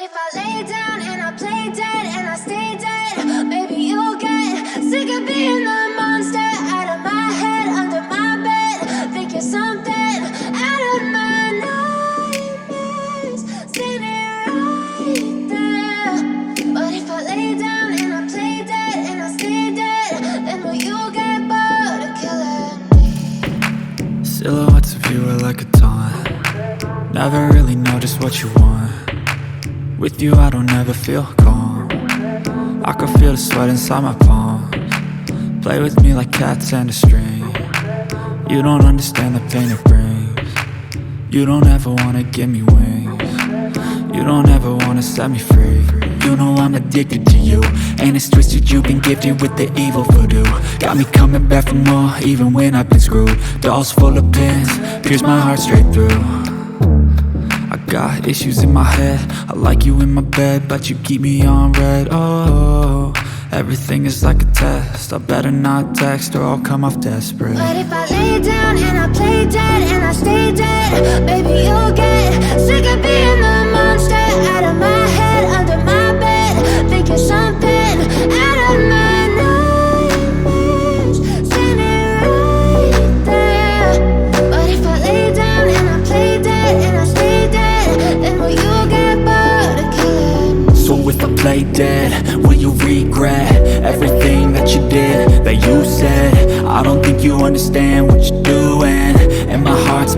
if I lay down and I play dead and I stay dead, maybe you'll get sick of being the monster out of my head, under my bed. Think you're something out of my nightmares, standing right there. But if I lay down and I play dead and I stay dead, then will you get bored of killing me? Silhouettes of you are like a taunt. Never really know just what you want. With you I don't ever feel calm. I can feel the sweat inside my palms. Play with me like cats and a string. You don't understand the pain it brings. You don't ever wanna give me wings. You don't ever wanna set me free. You know I'm addicted to you, and it's twisted, you've been gifted with the evil voodoo. Got me coming back for more, even when I've been screwed. Dolls full of pins, pierce my heart straight through. I got issues in my head, I like you in my bed, but you keep me on red. Oh, everything is like a test, I better not text or I'll come off desperate. But if I lay down and I play dead and I stay dead, baby you'll get sick of being the monster out of my head, under my bed. Think you're something out of my nightmares, standing right there. But if I lay down and I play dead and I stay dead, then will you get bored of killing me? So if I play dead, will you regret everything that you did, that you said? I don't think you understand what you're doing, and my heart's